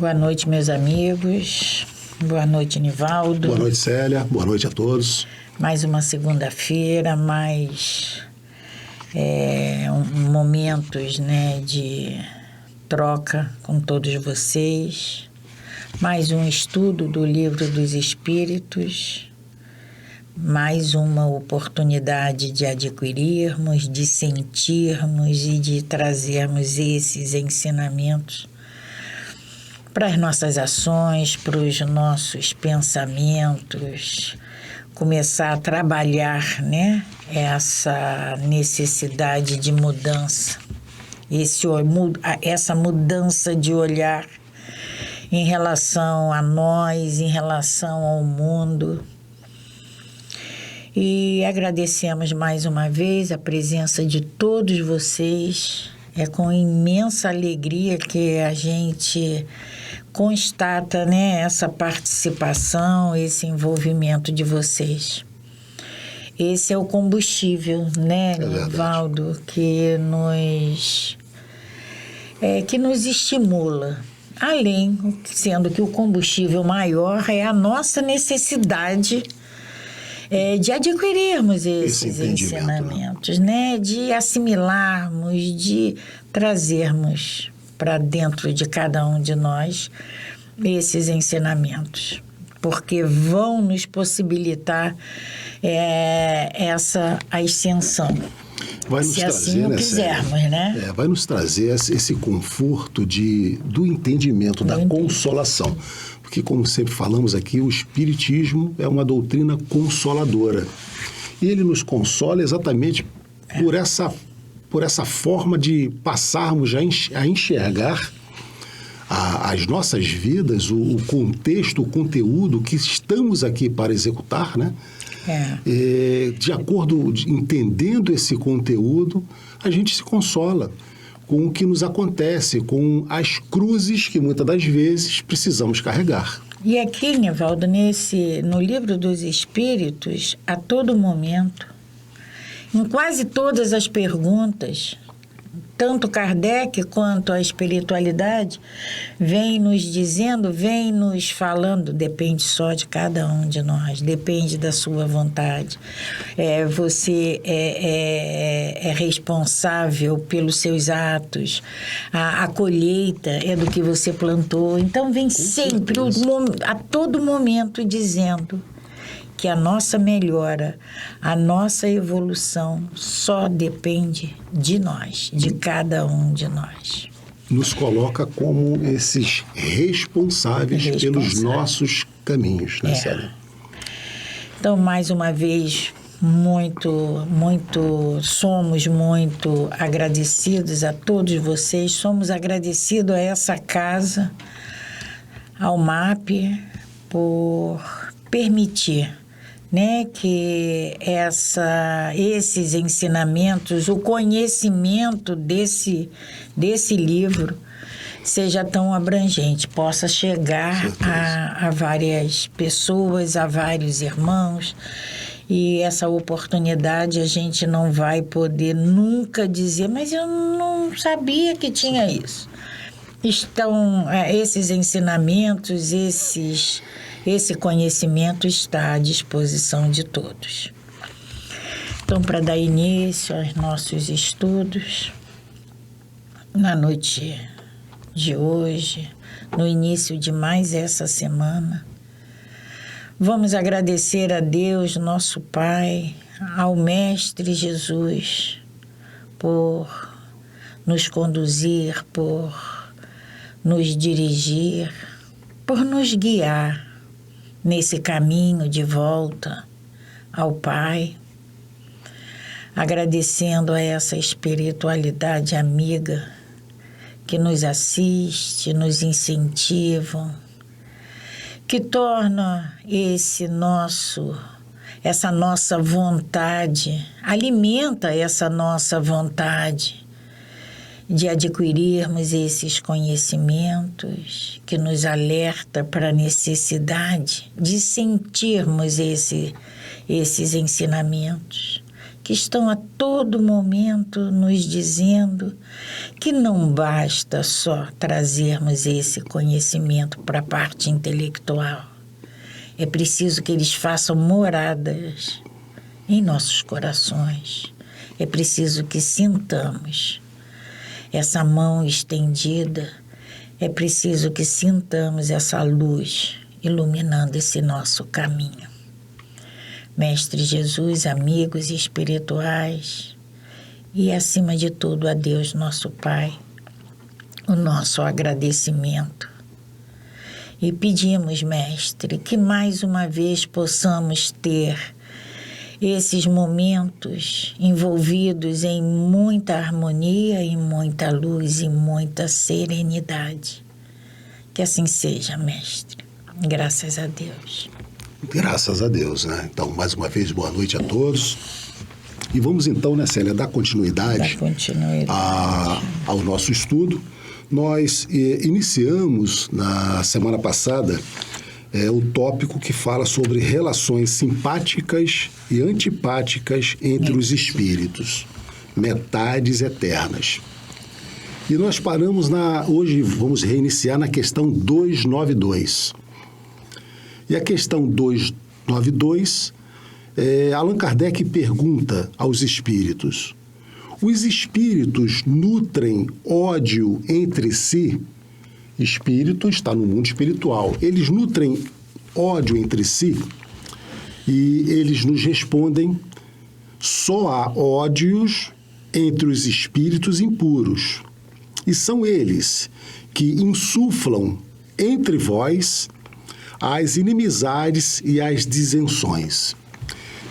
Boa noite, meus amigos. Boa noite, Nivaldo. Boa noite, Célia. Boa noite a todos. Mais uma segunda-feira, momentos, de troca com todos vocês. Mais um estudo do Livro dos Espíritos. Mais uma oportunidade de adquirirmos, de sentirmos e de trazermos esses ensinamentos para as nossas ações, para os nossos pensamentos, começar a trabalhar, essa necessidade de mudança, essa mudança de olhar em relação a nós, em relação ao mundo. E agradecemos mais uma vez a presença de todos vocês. É com imensa alegria que a gente constata, essa participação, esse envolvimento de vocês. Esse é o combustível, Nivaldo, que nos estimula. Além, sendo que o combustível maior é a nossa necessidade de adquirirmos esses ensinamentos, de assimilarmos, de trazermos para dentro de cada um de nós esses ensinamentos, porque vão nos possibilitar essa ascensão. Vai nos se trazer, assim o quisermos, vai nos trazer esse conforto do entendimento, da consolação. Porque, como sempre falamos aqui, o Espiritismo é uma doutrina consoladora. E ele nos consola exatamente por essa forma de passarmos a enxergar as nossas vidas, o contexto, o conteúdo que estamos aqui para executar, de acordo, entendendo esse conteúdo, a gente se consola com o que nos acontece, com as cruzes que muitas das vezes precisamos carregar. E aqui, Nivaldo, no Livro dos Espíritos, a todo momento, em quase todas as perguntas, tanto Kardec quanto a espiritualidade vem nos dizendo, vem nos falando, depende só de cada um de nós, depende da sua vontade. Você é responsável pelos seus atos, a colheita é do que você plantou. Então vem sempre, a todo momento, dizendo que a nossa melhora, a nossa evolução só depende de nós, de cada um de nós. Nos coloca como esses responsáveis pelos nossos caminhos, Célia? Então, mais uma vez, somos muito agradecidos a todos vocês, somos agradecidos a essa casa, ao MAP, por permitir que esses ensinamentos, o conhecimento desse livro seja tão abrangente, possa chegar a várias pessoas, a vários irmãos. E essa oportunidade a gente não vai poder nunca dizer, mas eu não sabia que tinha isso. Estão esses ensinamentos, esse conhecimento está à disposição de todos. Então, para dar início aos nossos estudos, na noite de hoje, no início de mais essa semana, vamos agradecer a Deus, nosso Pai, ao Mestre Jesus, por nos conduzir, por nos dirigir, por nos guiar nesse caminho de volta ao Pai, agradecendo a essa espiritualidade amiga que nos assiste, nos incentiva, que torna essa nossa vontade, alimenta essa nossa vontade de adquirirmos esses conhecimentos, que nos alerta para a necessidade de sentirmos esses ensinamentos, que estão a todo momento nos dizendo que não basta só trazermos esse conhecimento para a parte intelectual. É preciso que eles façam moradas em nossos corações. É preciso que sintamos essa mão estendida. É preciso que sintamos essa luz iluminando esse nosso caminho. Mestre Jesus, amigos espirituais e, acima de tudo, a Deus, nosso Pai, o nosso agradecimento. E pedimos, Mestre, que mais uma vez possamos ter esses momentos envolvidos em muita harmonia, em muita luz e muita serenidade. Que assim seja, Mestre. Graças a Deus. Graças a Deus, né? Então, mais uma vez, boa noite a todos. E vamos então, né, Célia, dar continuidade, ao nosso estudo. Nós iniciamos na semana passada o tópico que fala sobre relações simpáticas e antipáticas entre os espíritos, metades eternas. E nós paramos hoje vamos reiniciar na questão 292. E a questão 292, Allan Kardec pergunta aos espíritos: os espíritos nutrem ódio entre si? Espírito está no mundo espiritual. Eles nutrem ódio entre si? E eles nos respondem: só há ódios entre os espíritos impuros. E são eles que insuflam entre vós as inimizades e as disenções.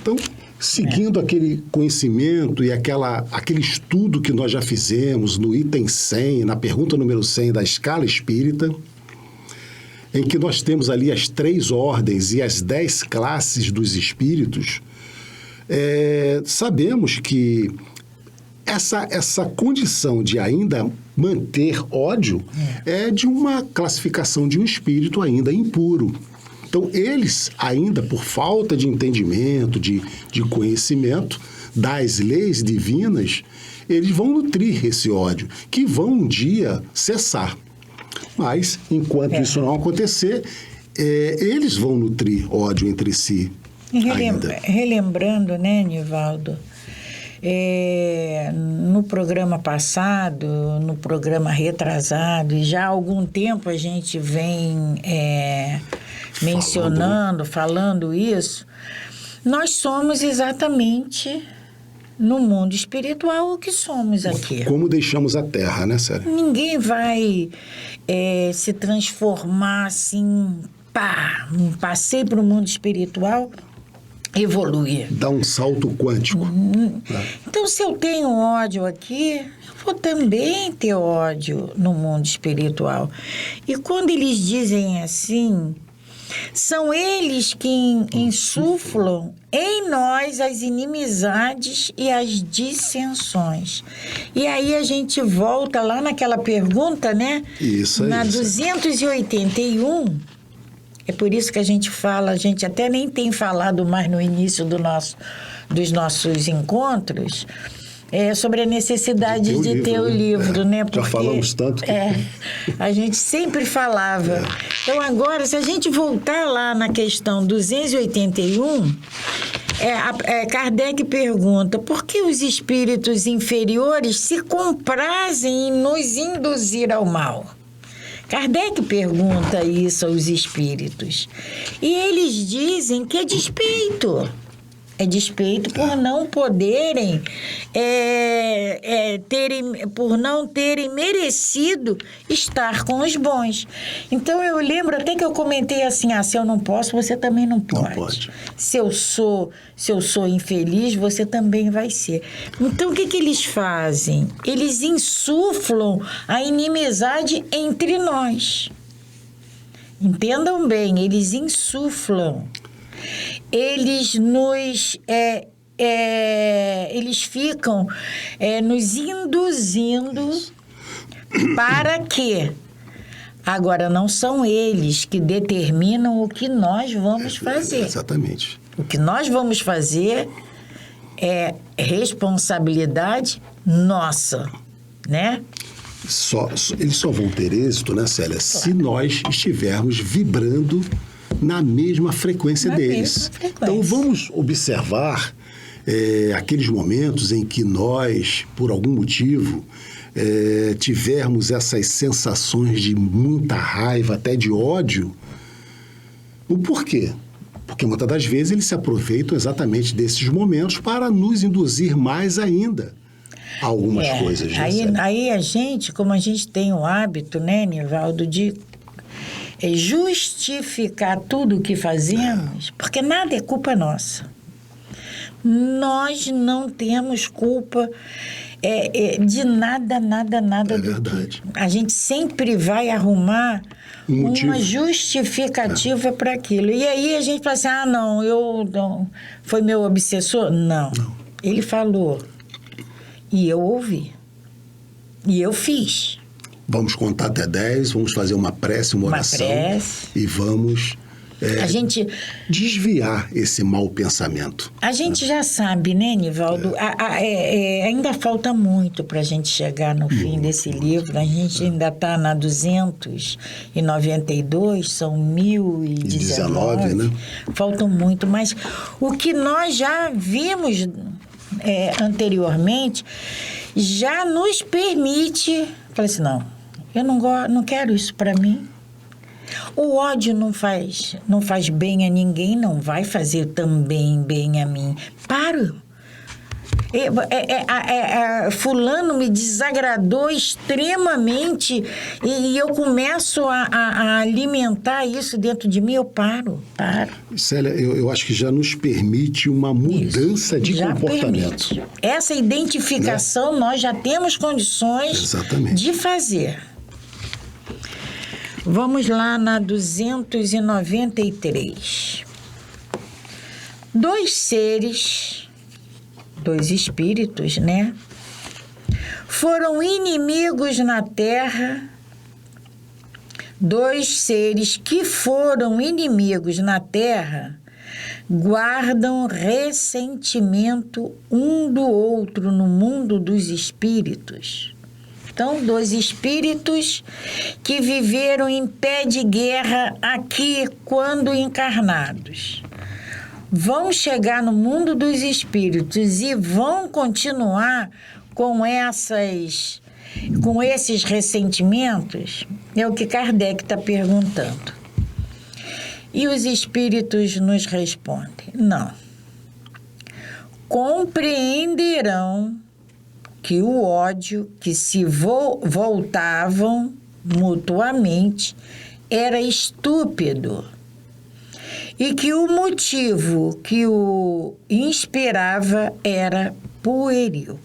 Então, seguindo aquele conhecimento e aquele estudo que nós já fizemos no item 100, na pergunta número 100 da escala espírita, em que nós temos ali as 3 ordens e as 10 classes dos espíritos, sabemos que essa condição de ainda manter ódio é de uma classificação de um espírito ainda impuro. Então, eles ainda, por falta de entendimento, de conhecimento das leis divinas, eles vão nutrir esse ódio, que vão um dia cessar. Mas, enquanto isso não acontecer, eles vão nutrir ódio entre si ainda. Relembrando, né, Nivaldo? No programa passado, no programa retrasado, e já há algum tempo a gente vem mencionando, falando isso, nós somos exatamente no mundo espiritual o que somos aqui. Como deixamos a Terra, né, Célia? Ninguém vai se transformar assim, passei para o mundo espiritual, evoluir. Dá um salto quântico. Então, se eu tenho ódio aqui, eu vou também ter ódio no mundo espiritual. E quando eles dizem assim, são eles que insuflam em nós as inimizades e as dissensões. E aí a gente volta lá naquela pergunta, né? Isso, na 281... É por isso que a gente fala, a gente até nem tem falado mais no início dos nossos encontros, sobre a necessidade de ter o livro, né? Porque, já falamos tanto que... a gente sempre falava. Então, agora, se a gente voltar lá na questão 281, Kardec pergunta: por que os espíritos inferiores se comprazem em nos induzir ao mal? Kardec pergunta isso aos espíritos. E eles dizem que é despeito. É despeito por não poderem, por não terem merecido estar com os bons. Então, eu lembro até que eu comentei assim, se eu não posso, você também não pode. Não pode. Se eu sou infeliz, você também vai ser. Então, o que eles fazem? Eles insuflam a inimizade entre nós. Entendam bem, eles insuflam. Eles eles ficam nos induzindo para quê? Agora, não são eles que determinam o que nós vamos fazer. Exatamente. O que nós vamos fazer é responsabilidade nossa, né? Eles só vão ter êxito, né, Célia, se nós estivermos vibrando na mesma frequência deles. Então, vamos observar aqueles momentos em que nós, por algum motivo, tivermos essas sensações de muita raiva, até de ódio. O porquê? Porque muitas das vezes eles se aproveitam exatamente desses momentos para nos induzir mais ainda a algumas coisas. Aí a gente, como a gente tem o hábito, né, Nivaldo, de justificar tudo o que fazemos, porque nada é culpa nossa. Nós não temos culpa de nada do verdade. que. A gente sempre vai arrumar uma justificativa para aquilo. E aí a gente fala assim, não, foi meu obsessor? Não. Ele falou. E eu ouvi. E eu fiz. Vamos contar até 10, vamos fazer uma prece, uma oração. E vamos desviar esse mau pensamento. A gente já sabe, né, Nivaldo? Ainda falta muito para a gente chegar no fim desse livro. A gente ainda está na 292, são 1019. Né? Faltam muito, mas o que nós já vimos anteriormente já nos permite... Falei assim, eu não quero isso para mim. O ódio não faz bem a ninguém, não vai fazer também bem a mim. Paro. Fulano me desagradou extremamente e eu começo a alimentar isso dentro de mim, eu paro. Célia, eu acho que já nos permite uma mudança de comportamento. Permite. Essa identificação nós já temos condições de fazer. Vamos lá na 293. Dois espíritos, né? Foram inimigos na Terra. Dois seres que foram inimigos na Terra guardam ressentimento um do outro no mundo dos espíritos. Então, dois espíritos que viveram em pé de guerra aqui quando encarnados. Vão chegar no mundo dos espíritos e vão continuar com esses ressentimentos? É o que Kardec está perguntando. E os espíritos nos respondem: não. Compreenderão que o ódio que se voltavam mutuamente era estúpido e que o motivo que o inspirava era pueril.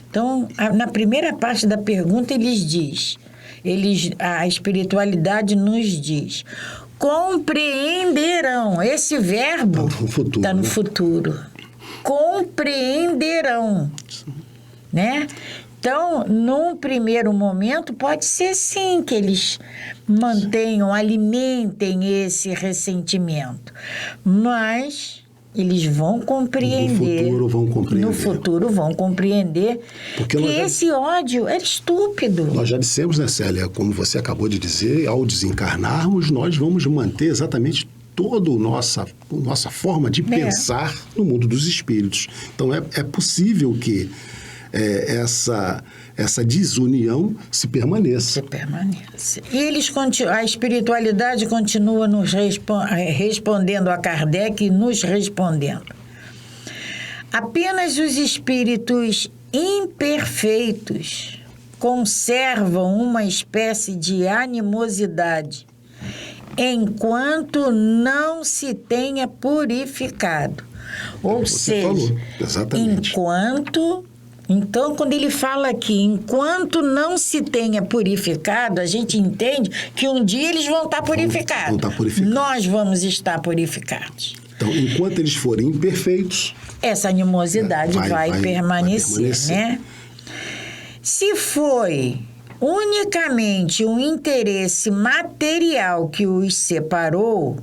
Então, na primeira parte da pergunta, a espiritualidade nos diz: compreenderão. Esse verbo está no futuro. Compreenderão. Né? Então, num primeiro momento, pode ser sim que eles alimentem esse ressentimento, mas eles vão compreender. No futuro vão compreender que esse ódio é estúpido. Nós já dissemos, né, Célia, como você acabou de dizer, ao desencarnarmos, nós vamos manter exatamente toda a nossa forma de pensar no mundo dos espíritos. Então, é possível que essa desunião se permaneça. E a espiritualidade continua nos respondendo a Kardec e nos respondendo. Apenas os espíritos imperfeitos conservam uma espécie de animosidade enquanto não se tenha purificado. Ou seja, Então, quando ele fala aqui, enquanto não se tenha purificado, a gente entende que um dia eles vão estar purificados. Nós vamos estar purificados. Então, enquanto eles forem imperfeitos, essa animosidade vai permanecer, né? Se foi unicamente um interesse material que os separou,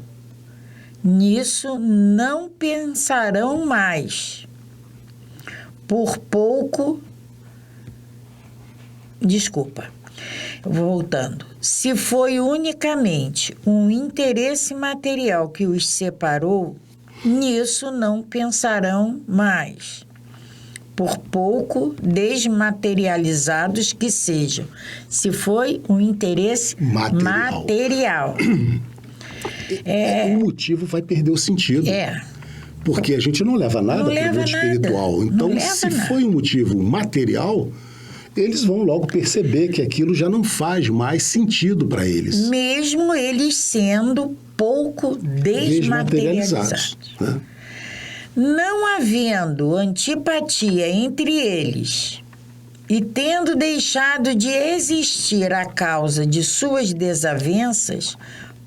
nisso não pensarão mais. por pouco... Desculpa, voltando. Se foi unicamente um interesse material que os separou, nisso não pensarão mais, por pouco desmaterializados que sejam. Se foi um interesse material. O motivo vai perder o sentido. Porque a gente não leva nada para o mundo espiritual. Então, se foi um motivo material, eles vão logo perceber que aquilo já não faz mais sentido para eles. Mesmo eles sendo pouco desmaterializados. Né? Não havendo antipatia entre eles e tendo deixado de existir a causa de suas desavenças,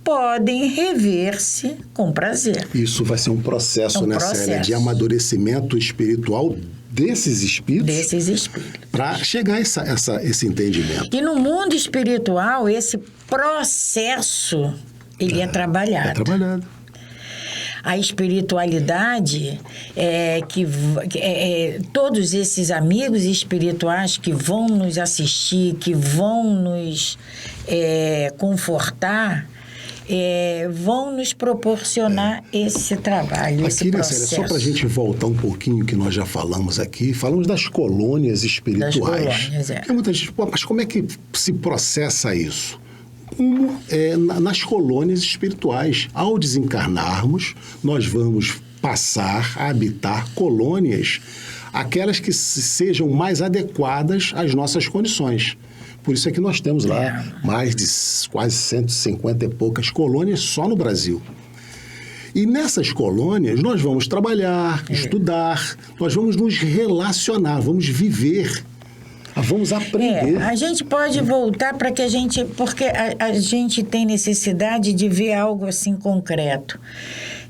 podem rever-se com prazer. Isso vai ser um processo, Célia, de amadurecimento espiritual desses espíritos. Para chegar a esse entendimento. E no mundo espiritual, esse processo, ele é trabalhado. É trabalhado. A espiritualidade todos esses amigos espirituais que vão nos assistir, que vão nos confortar, vão nos proporcionar esse trabalho, esse processo. Só para a gente voltar um pouquinho que nós já falamos aqui, falamos das colônias espirituais. Das colônias, muita gente, mas como é que se processa isso? Nas colônias espirituais. Ao desencarnarmos, nós vamos passar a habitar colônias, aquelas que sejam mais adequadas às nossas condições. Por isso é que nós temos lá mais de quase 150 e poucas colônias só no Brasil. E nessas colônias nós vamos trabalhar, estudar, nós vamos nos relacionar, vamos viver, vamos aprender. A gente pode voltar para que porque a gente tem necessidade de ver algo assim concreto.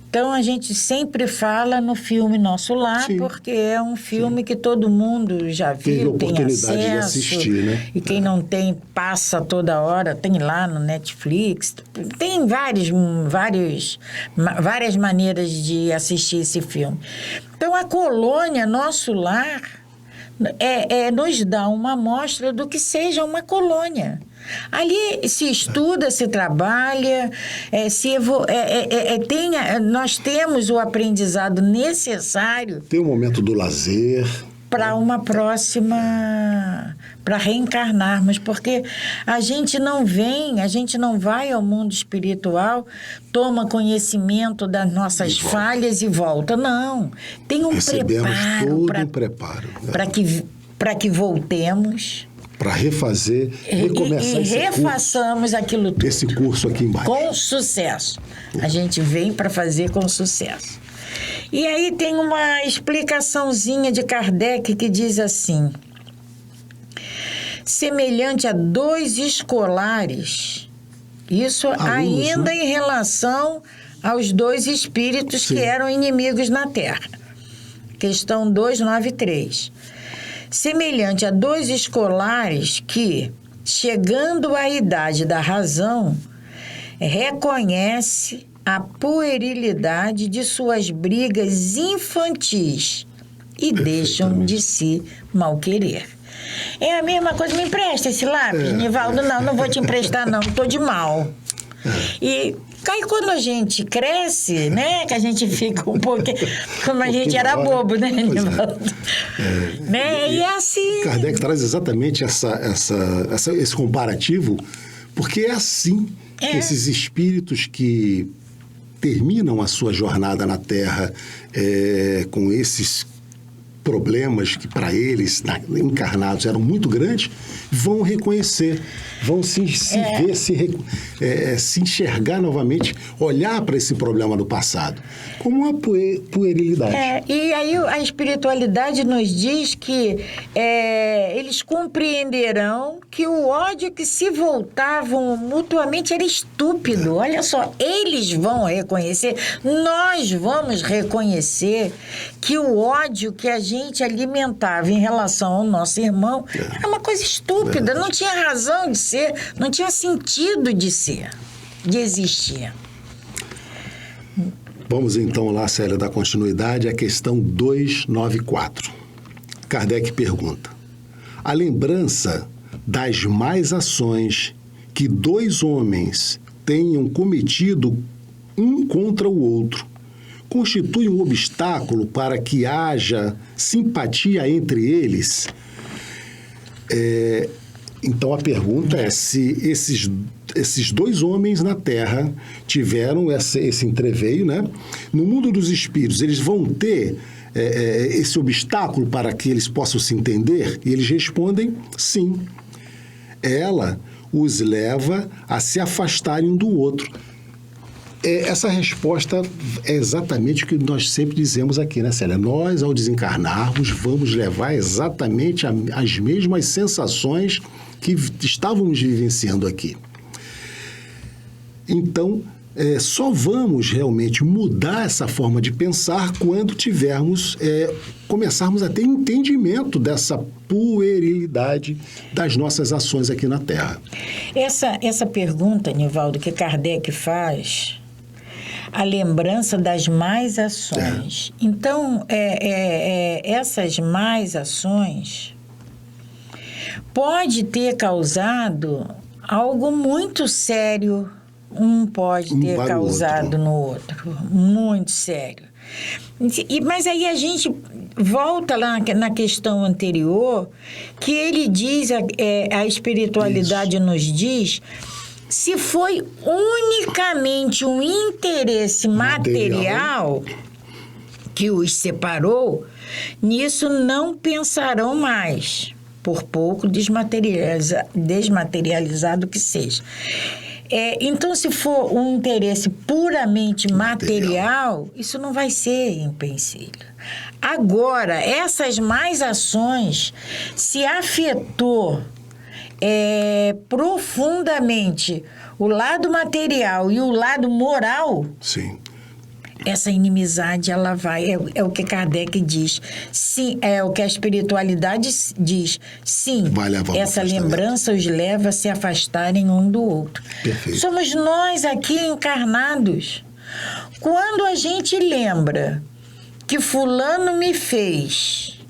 Então, a gente sempre fala no filme Nosso Lar, porque é um filme que todo mundo já viu, tem acesso. De assistir, né? E quem não tem, passa toda hora, tem lá no Netflix. Tem várias maneiras de assistir esse filme. Então, a colônia Nosso Lar nos dá uma amostra do que seja uma colônia. Ali se estuda, se trabalha, nós temos o aprendizado necessário. Tem o momento do lazer. Para uma próxima, para reencarnarmos, porque a gente não vai ao mundo espiritual, toma conhecimento das nossas falhas e volta. Não, tem um preparo. Para que voltemos. Para refazer, recomeçar e refaçamos aquilo tudo. Esse curso aqui embaixo. Com sucesso. A gente vem para fazer com sucesso. E aí tem uma explicaçãozinha de Kardec que diz assim: semelhante a 2 escolares, isso ainda em relação aos 2 espíritos que eram inimigos na Terra. Questão 293. Semelhante a 2 escolares que, chegando à idade da razão, reconhece a puerilidade de suas brigas infantis e deixam de se malquerer. É a mesma coisa, me empresta esse lápis, Nivaldo? Não vou te emprestar não, estou de mal. E aí quando a gente cresce, né, que a gente fica um pouquinho, como a gente era bobo, né, Nivaldo? E é assim... Kardec traz exatamente esse comparativo, porque é assim que esses espíritos que terminam a sua jornada na Terra com esses problemas que para eles, encarnados, eram muito grandes, vão reconhecer, vão se ver, se enxergar novamente, olhar para esse problema do passado como uma puerilidade. E aí a espiritualidade nos diz que eles compreenderão que o ódio que se voltavam mutuamente era estúpido. Olha só, eles vão reconhecer, nós vamos reconhecer que o ódio que a gente alimentava em relação ao nosso irmão era uma coisa estúpida, não tinha razão de ser, não tinha sentido de ser, de existir. Vamos então lá, Célia, dar continuidade à questão 294. Kardec pergunta: a lembrança das más ações que dois homens tenham cometido um contra o outro constitui um obstáculo para que haja simpatia entre eles? Então a pergunta é se esses dois homens na Terra tiveram esse entreveio, né? No mundo dos espíritos, eles vão ter esse obstáculo para que eles possam se entender? E eles respondem sim. Ela os leva a se afastarem um do outro. Essa resposta é exatamente o que nós sempre dizemos aqui, né, Célia? Nós, ao desencarnarmos, vamos levar exatamente as mesmas sensações que estávamos vivenciando aqui. Então, só vamos realmente mudar essa forma de pensar quando começarmos a ter entendimento dessa puerilidade das nossas ações aqui na Terra. Essa pergunta, Nivaldo, que Kardec faz, a lembrança das más ações. Então, essas más ações pode ter causado algo muito sério. Um pode ter causado no outro. Muito sério. Mas aí a gente volta lá na questão anterior, que ele diz, a espiritualidade nos diz, se foi unicamente um interesse material que os separou, nisso não pensarão mais, por pouco desmaterializado que seja. Então, se for um interesse puramente material, isso não vai ser empecilho. Agora, essas más ações, se afetou profundamente o lado material e o lado moral, sim, essa inimizade, ela vai... É o que Kardec diz. Sim, é o que a espiritualidade diz. Sim, essa lembrança os leva a se afastarem um do outro. Perfeito. Somos nós aqui encarnados. Quando a gente lembra que fulano me fez,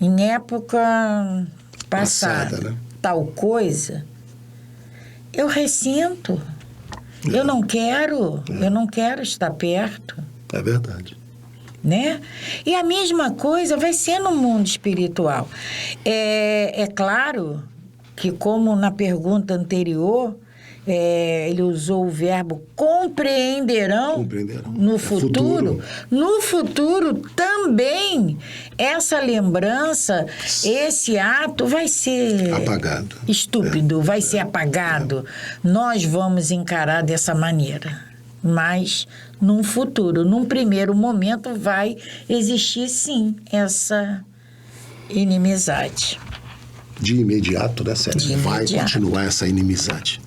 em época passada, né? Tal coisa, eu ressinto. Eu não quero estar perto. É verdade. Né? E a mesma coisa vai ser no mundo espiritual. É claro que, como na pergunta anterior, ele usou o verbo compreenderão no futuro. No futuro também essa lembrança, esse ato vai ser apagado. Estúpido, vai ser apagado. Nós vamos encarar dessa maneira. Mas, num futuro, num primeiro momento, vai existir, sim, essa inimizade. De imediato, né, Sérgio? Vai continuar essa inimizade.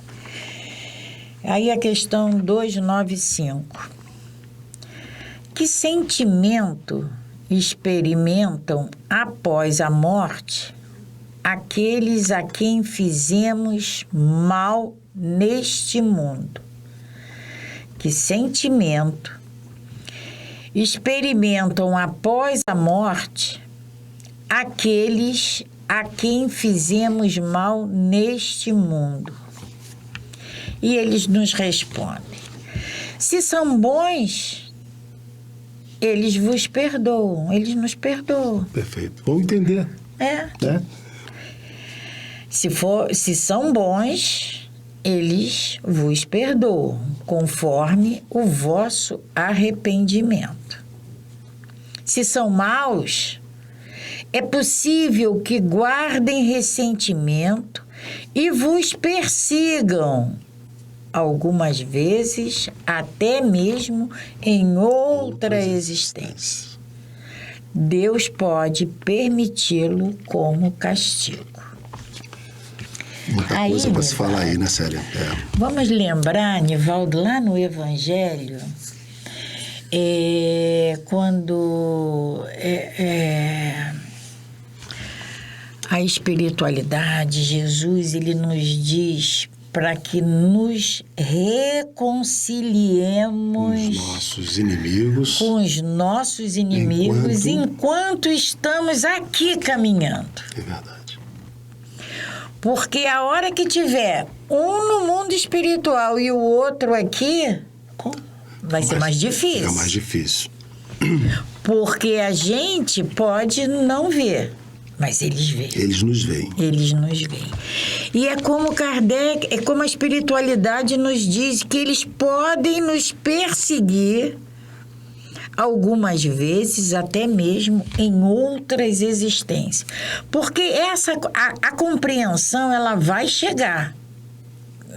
Aí a questão 295. Que sentimento experimentam após a morte aqueles a quem fizemos mal neste mundo? Que sentimento experimentam após a morte aqueles a quem fizemos mal neste mundo? E eles nos respondem: se são bons, eles vos perdoam, eles nos perdoam. Perfeito. Vamos entender. Né? Se são bons, eles vos perdoam, conforme o vosso arrependimento. Se são maus, é possível que guardem ressentimento e vos persigam, algumas vezes até mesmo em outra existência. Deus pode permiti-lo como castigo. Muita coisa para se falar aí, né, Célia? Vamos lembrar, Nivaldo, lá no Evangelho, quando a espiritualidade, Jesus, ele nos diz para que nos reconciliemos com os nossos inimigos enquanto estamos aqui caminhando. É verdade. Porque a hora que tiver um no mundo espiritual e o outro aqui, vai ser mais difícil. É mais difícil. Porque a gente pode não ver, mas eles veem. Eles nos veem. Eles nos veem. E é como Kardec, é como a espiritualidade nos diz que eles podem nos perseguir algumas vezes, até mesmo em outras existências. Porque a compreensão, ela vai chegar.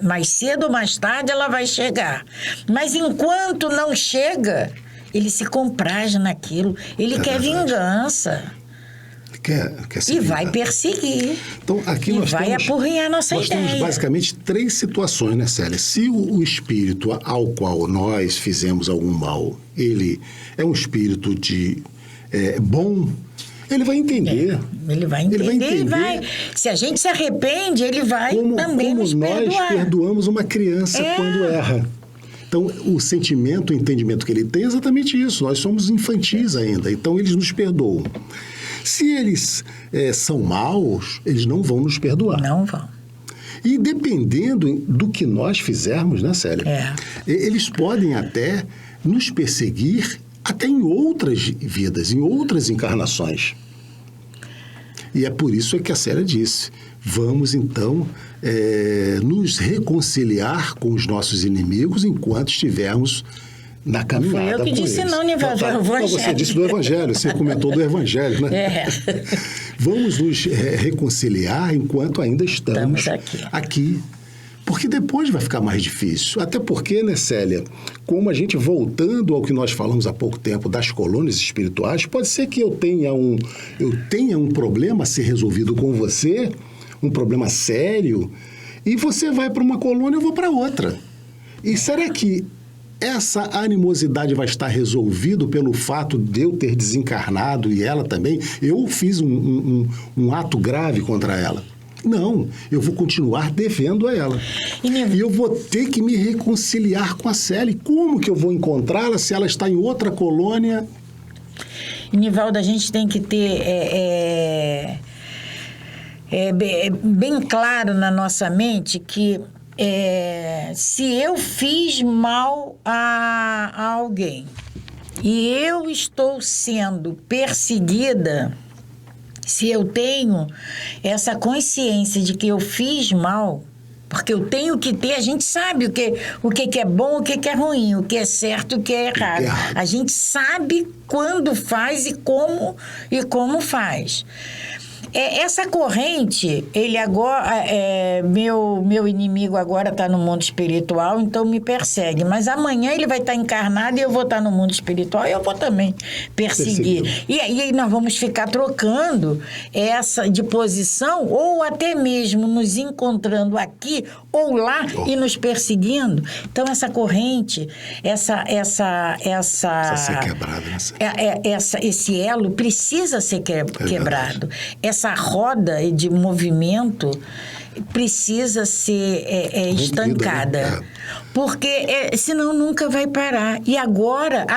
Mais cedo ou mais tarde, ela vai chegar. Mas enquanto não chega, ele se compraz naquilo. Ele quer vingança. Quer se e vingar. Vai perseguir. Então, aqui nós vai apurrinhar nossa ideia. Nós temos basicamente 3 situações, né, Célia? Se o espírito ao qual nós fizemos algum mal, ele é um espírito bom, ele vai entender. Ele vai entender. Se a gente se arrepende, ele vai também nos perdoar. Como nós perdoamos uma criança quando erra. Então, o sentimento, o entendimento que ele tem é exatamente isso. Nós somos infantis ainda, então eles nos perdoam. Se eles são maus, eles não vão nos perdoar. Não vão. E dependendo do que nós fizermos, né, Célia? Eles podem até nos perseguir até em outras vidas, em outras encarnações. E é por isso que a Célia disse, vamos então nos reconciliar com os nossos inimigos enquanto estivermos na caminhada. Foi eu que disse eles. não, Nivaldo, do Evangelho. Você disse do Evangelho, você comentou do Evangelho, né? Vamos nos reconciliar enquanto ainda estamos aqui. Porque depois vai ficar mais difícil. Até porque, né, Célia, como a gente, voltando ao que nós falamos há pouco tempo das colônias espirituais, pode ser que eu tenha um problema a ser resolvido com você, um problema sério, e você vai para uma colônia e eu vou para outra. E será que essa animosidade vai estar resolvida pelo fato de eu ter desencarnado e ela também? Eu fiz um ato grave contra ela. Não, eu vou continuar devendo a ela. E eu vou ter que me reconciliar com a Célia. Como que eu vou encontrá-la se ela está em outra colônia? E, Nivaldo, a gente tem que ter bem claro na nossa mente que se eu fiz mal a alguém e eu estou sendo perseguida, se eu tenho essa consciência de que eu fiz mal, porque eu tenho que ter, a gente sabe o que é bom, o que é ruim, o que é certo, o que é errado. A gente sabe quando faz e como faz. Essa corrente, ele agora, meu inimigo agora está no mundo espiritual, então me persegue. Mas amanhã ele vai estar encarnado e eu vou estar no mundo espiritual e eu vou também perseguir. E aí nós vamos ficar trocando essa de posição ou até mesmo nos encontrando aqui ou lá e nos perseguindo. Então essa corrente, essa ser quebrada, né? Esse elo precisa ser quebrado. Essa roda de movimento precisa ser estancada. Porque senão nunca vai parar. E agora,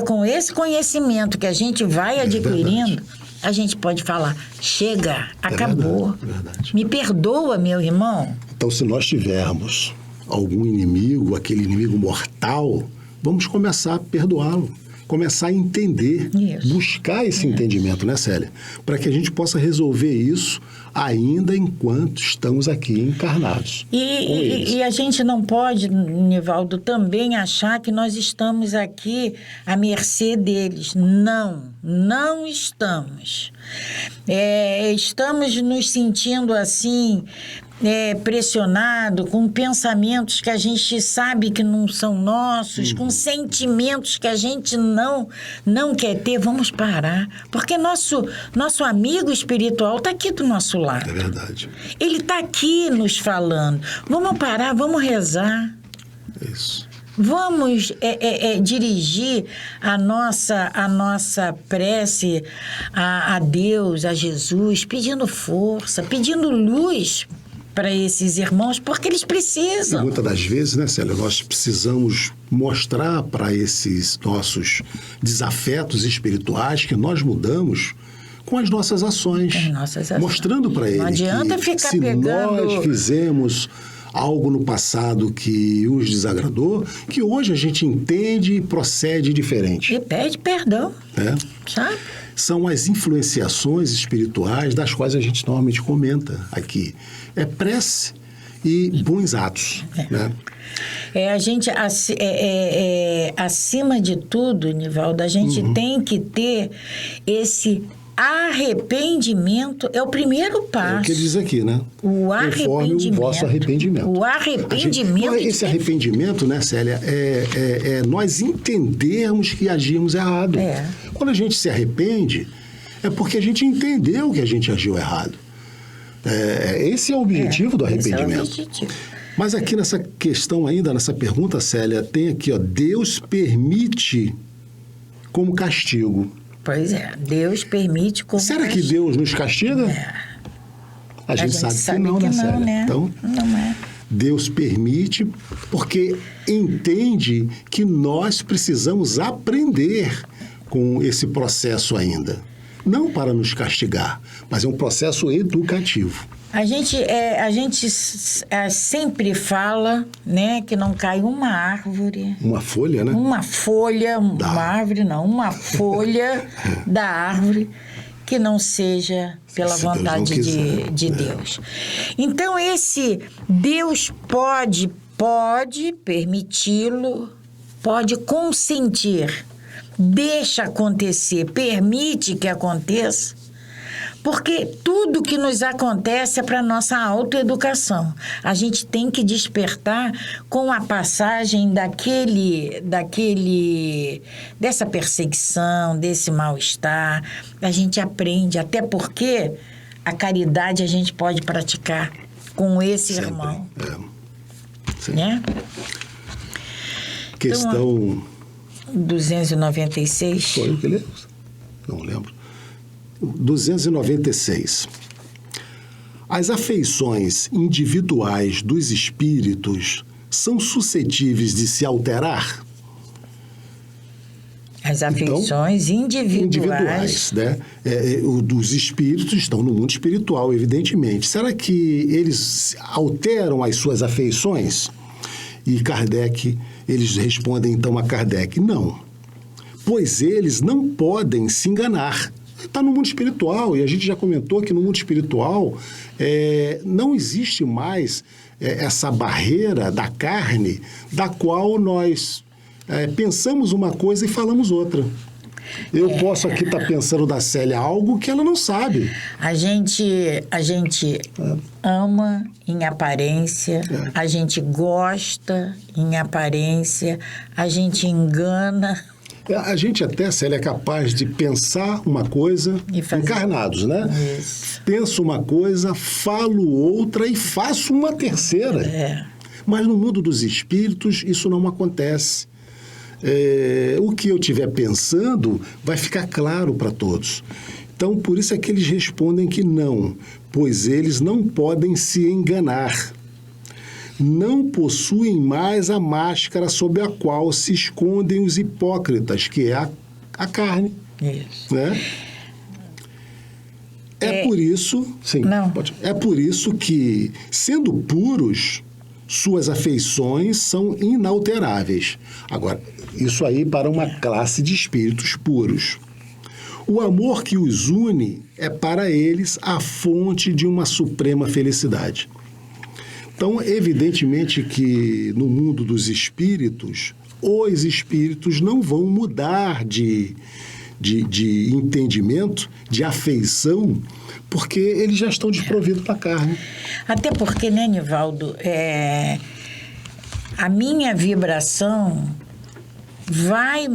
com esse conhecimento que a gente vai adquirindo, a gente pode falar, chega, acabou. Verdade. Me perdoa, meu irmão. Então, se nós tivermos algum inimigo, aquele inimigo mortal, vamos começar a perdoá-lo. Começar a entender, buscar esse entendimento, né, Célia? Para que a gente possa resolver isso ainda enquanto estamos aqui encarnados. E a gente não pode, Nivaldo, também achar que nós estamos aqui à mercê deles. Não estamos. Estamos nos sentindo assim, pressionado, com pensamentos que a gente sabe que não são nossos, com sentimentos que a gente não quer ter. Vamos parar, porque nosso amigo espiritual está aqui do nosso lado. É verdade. Ele está aqui nos falando. Vamos parar, vamos rezar. Isso. Vamos dirigir a nossa prece a Deus, a Jesus, pedindo força, pedindo luz para esses irmãos, porque eles E precisam. muitas das vezes, né, Célia, nós precisamos mostrar para esses nossos desafetos espirituais que nós mudamos com as nossas ações. Com as nossas ações. Mostrando para ele Não adianta que ficar se pegando... nós fizemos algo no passado que os desagradou, que hoje a gente entende e procede diferente. E pede perdão, Né? sabe? São as influenciações espirituais das quais a gente normalmente comenta aqui. É prece e bons atos. Né? A gente, acima de tudo, Nivaldo, a gente tem que ter esse arrependimento, é o primeiro passo. É o que ele diz aqui, né? O Conforme arrependimento. o vosso arrependimento. O arrependimento. Esse arrependimento, né, Célia, é nós entendermos que agimos errado. É. Quando a gente se arrepende, é porque a gente entendeu que a gente agiu errado. Esse é o objetivo do arrependimento. Esse é o objetivo. Mas aqui nessa questão ainda, nessa pergunta, Célia, tem aqui, ó, Deus permite como castigo. Pois é, Deus permite como... Será que Deus nos castiga? A gente sabe que não, né, Célia? né? Então, não é. Deus permite porque entende que nós precisamos aprender com esse processo ainda. Não para nos castigar, mas é um processo educativo. A gente sempre fala, né, que não cai uma árvore... Uma folha, né? Uma folha, uma árvore não, uma folha da árvore que não seja pela Se Deus vontade não quiser. de Deus. Então, esse Deus pode permiti-lo, pode consentir, deixa acontecer, permite que aconteça, porque tudo que nos acontece é para nossa autoeducação. A gente tem que despertar com a passagem dessa perseguição, desse mal-estar. A gente aprende, até porque a caridade a gente pode praticar com esse Sempre. irmão. Sempre. Né? Questão... 296. Foi o que lemos? Não lembro. 296. As afeições individuais dos espíritos são suscetíveis de se alterar? As afeições individuais. Né? Os espíritos estão no mundo espiritual, evidentemente. Será que eles alteram as suas afeições? E Kardec, eles respondem então a Kardec, não. Pois eles não podem se enganar. Está no mundo espiritual, e a gente já comentou que no mundo espiritual não existe mais essa barreira da carne, da qual nós pensamos uma coisa e falamos outra. Eu posso aqui estar pensando da Célia algo que ela não sabe. A gente ama em aparência, a gente gosta em aparência, a gente engana. A gente até, Célia, é capaz de pensar uma coisa, encarnados, né? Isso. Penso uma coisa, falo outra e faço uma terceira. Mas no mundo dos espíritos, isso não acontece. O que eu estiver pensando vai ficar claro para todos. Então, por isso é que eles respondem que não, pois eles não podem se enganar. Não possuem mais a máscara sob a qual se escondem os hipócritas, que é a carne. Isso. Né? Por isso, sim, é por isso que, sendo puros, suas afeições são inalteráveis. Agora, isso aí para uma classe de espíritos puros. O amor que os une é para eles a fonte de uma suprema felicidade. Então, evidentemente que no mundo dos espíritos, os espíritos não vão mudar de entendimento, de afeição, porque eles já estão desprovidos para a carne. Até porque, né, Nivaldo, a minha vibração vai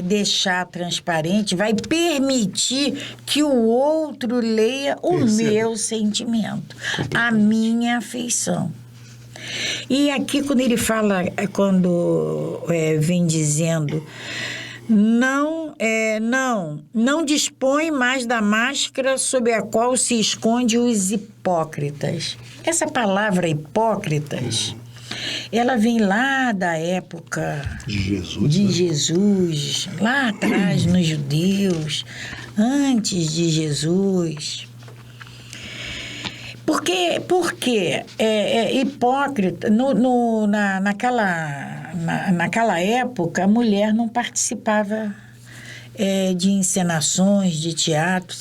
deixar transparente, vai permitir que o outro leia o meu sentimento, a minha afeição. E aqui, quando ele fala, vem dizendo, não dispõe mais da máscara sob a qual se esconde os hipócritas. Essa palavra hipócritas, ela vem lá da época de Jesus, lá atrás nos judeus, antes de Jesus. Porque hipócrita, naquela época, a mulher não participava de encenações, de teatro.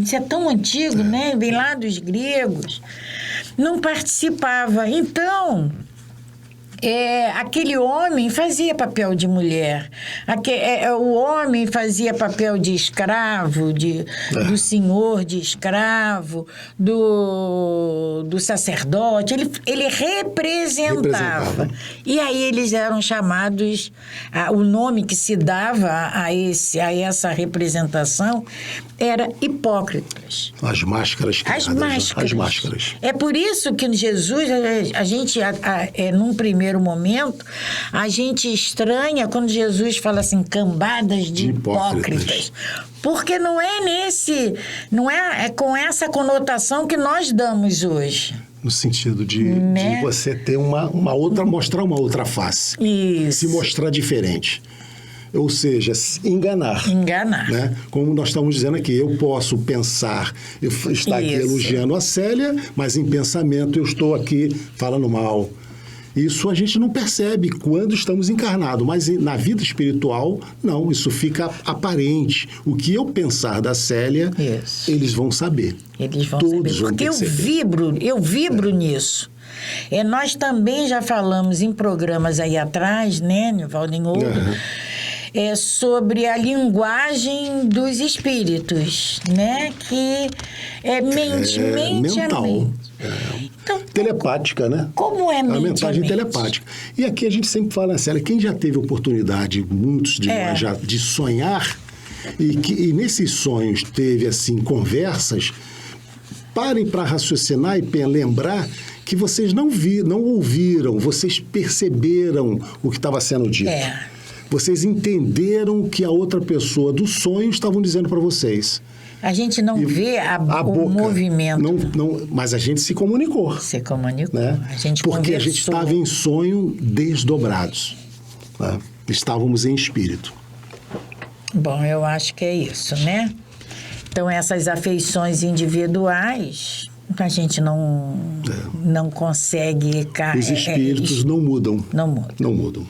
Isso é tão antigo, né? Vem lá dos gregos. Não participava. Então, aquele homem fazia papel de mulher. O homem fazia papel de escravo, do senhor de escravo, do sacerdote. Ele representava. E aí eles eram chamados... o nome que se dava a essa representação era hipócritas. As máscaras criadas. As máscaras. É por isso que Jesus, a gente, num primeiro momento, a gente estranha quando Jesus fala assim, cambadas de hipócritas. Porque não é com essa conotação que nós damos hoje. No sentido de você ter uma outra, mostrar uma outra face. Isso. Se mostrar diferente. Ou seja, enganar. Né? Como nós estamos dizendo aqui, eu posso pensar, estar aqui elogiando a Célia, mas em pensamento eu estou aqui falando mal. Isso a gente não percebe quando estamos encarnados, mas na vida espiritual, não, isso fica aparente. O que eu pensar da Célia, eles vão saber. Eles vão Todos saber, porque vão eu vibro nisso. Nós também já falamos em programas aí atrás, né, Nivaldo, em outro, sobre a linguagem dos espíritos, né, que é mente mental. a mente. Então, telepática, né? Como é mente a mensagem a mente? Telepática. E aqui a gente sempre fala, Célia, quem já teve oportunidade, muitos de nós já, de sonhar, e nesses sonhos teve, assim, conversas, parem para raciocinar e lembrar que vocês não ouviram, vocês perceberam o que estava sendo dito. Vocês entenderam o que a outra pessoa do sonho estavam dizendo para vocês. A gente não vê o boca, movimento. mas a gente se comunicou. Se comunicou. Né? A gente porque conversou. a gente estava em sonho desdobrados. Né? Estávamos em espírito. Bom, eu acho que é isso, né? Então, essas afeições individuais, a gente não consegue... Os espíritos não mudam. Não mudam.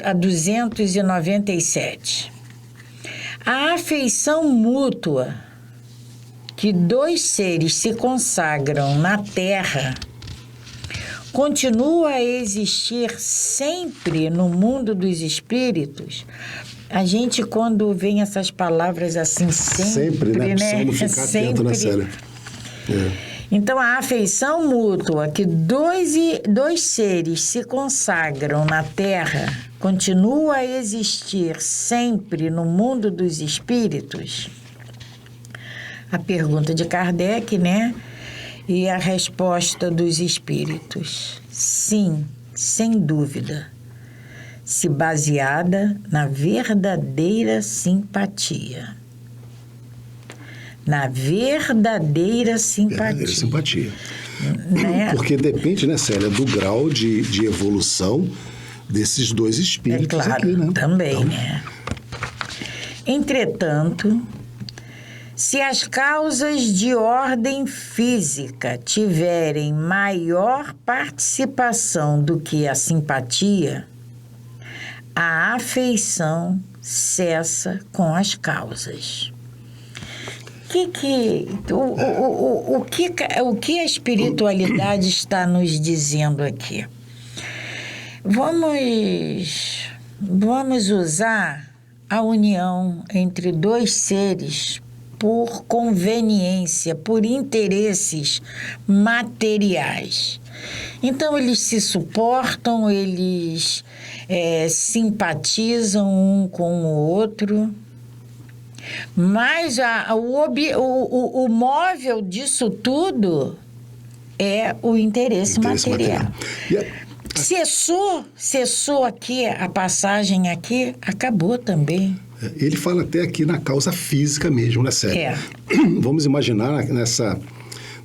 A 297. A afeição mútua que dois seres se consagram na Terra continua a existir sempre no mundo dos espíritos. A gente, quando vem essas palavras assim, sempre, né? Precisamos ficar atento na série. Então, a afeição mútua que dois seres se consagram na Terra continua a existir sempre no mundo dos espíritos? A pergunta de Kardec, né? E a resposta dos espíritos. Sim, sem dúvida. Se baseada na verdadeira simpatia. Na verdadeira simpatia. Né? Porque depende, né, Célia, do grau de evolução desses dois espíritos aqui, né? Também, então, né? Entretanto, se as causas de ordem física tiverem maior participação do que a simpatia, a afeição cessa com as causas. O que a espiritualidade está nos dizendo aqui? Vamos usar a união entre dois seres por conveniência, por interesses materiais. Então, eles se suportam, eles simpatizam um com o outro, mas o móvel disso tudo é o interesse material. Cessou aqui, a passagem aqui, acabou também. Ele fala até aqui na causa física mesmo, né, Célia? Vamos imaginar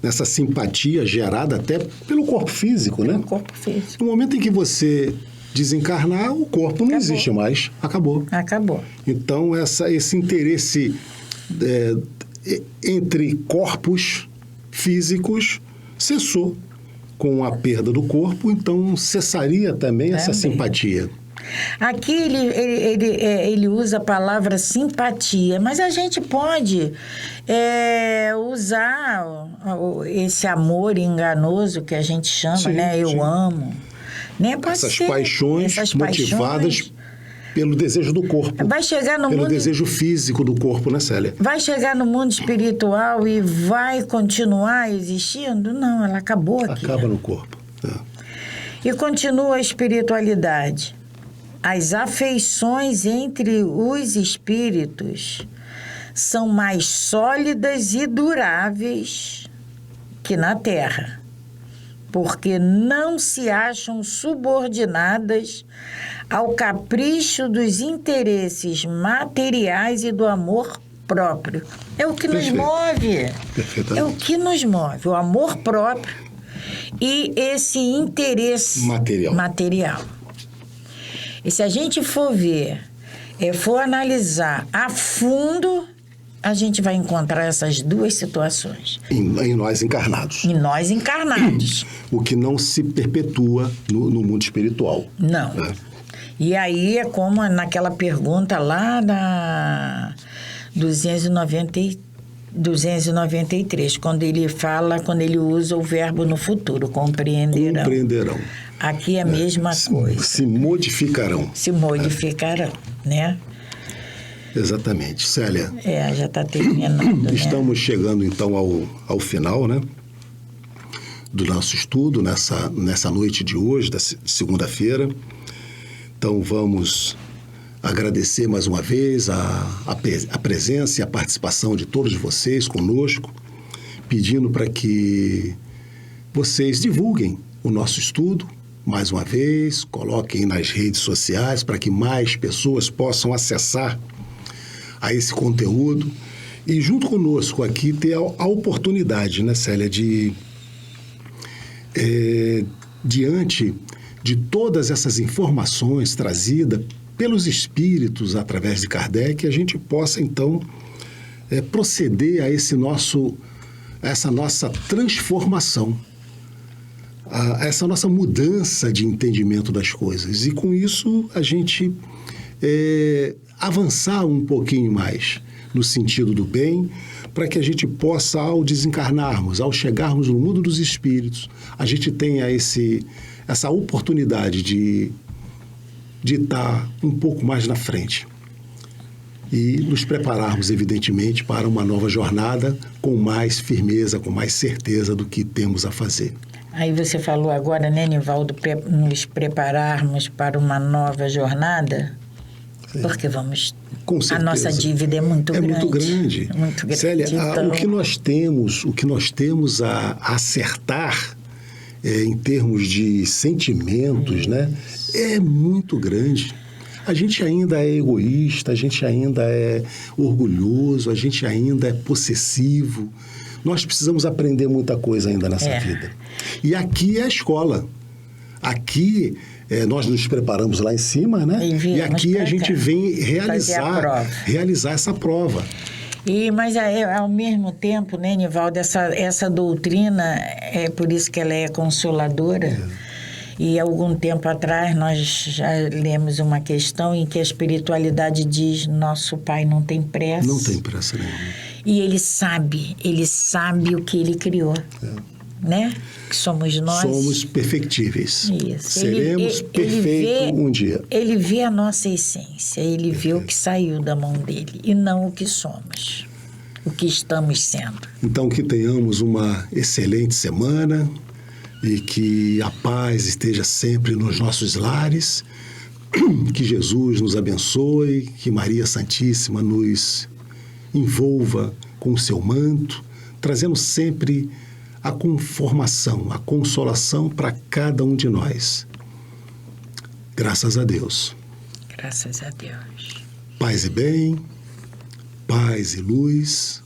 nessa simpatia gerada até pelo corpo físico, né? Pelo corpo físico. No momento em que você desencarnar, o corpo não existe mais. Acabou. Acabou. Então, esse interesse entre corpos físicos cessou com a perda do corpo, então cessaria também essa simpatia. Aqui ele usa a palavra simpatia, mas a gente pode usar esse amor enganoso que a gente chama, né? Eu amo. Né? Essas paixões motivadas pelo desejo do corpo. Vai chegar no pelo mundo, desejo físico do corpo, né, Célia? Vai chegar no mundo espiritual e vai continuar existindo? Não, ela acabou aqui. Acaba no corpo. E continua a espiritualidade. As afeições entre os espíritos são mais sólidas e duráveis que na Terra, porque não se acham subordinadas ao capricho dos interesses materiais e do amor próprio. É o que nos move. É o que nos move, o amor próprio e esse interesse material. E se a gente for ver, for analisar a fundo, a gente vai encontrar essas duas situações. Em nós encarnados. Em nós encarnados. O que não se perpetua no mundo espiritual. Não. E aí é como naquela pergunta lá da 293, quando ele usa o verbo no futuro, compreenderão. Compreenderão. Aqui é a mesma coisa. Se modificarão. Se modificarão, né? Exatamente. Célia. Já está terminando. Estamos chegando, então, ao final, né? Do nosso estudo, nessa noite de hoje, de segunda-feira. Então, vamos agradecer mais uma vez a presença e a participação de todos vocês conosco, pedindo para que vocês divulguem o nosso estudo, mais uma vez, coloquem nas redes sociais para que mais pessoas possam acessar a esse conteúdo e junto conosco aqui ter a oportunidade, né, Célia, de diante de todas essas informações trazidas pelos espíritos através de Kardec, a gente possa então proceder a essa nossa transformação, a essa nossa mudança de entendimento das coisas. E com isso a gente avançar um pouquinho mais no sentido do bem, para que a gente possa, ao desencarnarmos, ao chegarmos no mundo dos espíritos, a gente tenha essa oportunidade de estar um pouco mais na frente e nos prepararmos, evidentemente, para uma nova jornada com mais firmeza, com mais certeza do que temos a fazer. Aí você falou agora, né, Nivaldo, nos prepararmos para uma nova jornada, porque vamos... Com certeza. A nossa dívida é muito grande. Muito grande. Muito grande. Célia, então... o que nós temos a acertar em termos de sentimentos, né, é muito grande. A gente ainda é egoísta, a gente ainda é orgulhoso, a gente ainda é possessivo. Nós precisamos aprender muita coisa ainda nessa vida. E aqui é a escola. Aqui nós nos preparamos lá em cima, né? E aqui a gente vem realizar essa prova. Mas ao mesmo tempo, né, Nivaldo, essa doutrina, é por isso que ela é consoladora. E algum tempo atrás nós já lemos uma questão em que a espiritualidade diz: nosso Pai não tem pressa. Não tem pressa nenhuma. E ele sabe o que ele criou, né? Que somos nós. Somos perfectíveis. Isso. Seremos perfeitos um dia. Ele vê a nossa essência, ele vê o que saiu da mão dele e não o que somos, o que estamos sendo. Então, que tenhamos uma excelente semana e que a paz esteja sempre nos nossos lares, que Jesus nos abençoe, que Maria Santíssima nos envolva com o seu manto, trazendo sempre a conformação, a consolação para cada um de nós. Graças a Deus. Graças a Deus. Paz e bem, paz e luz,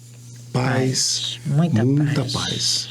paz, Muita muita paz. paz.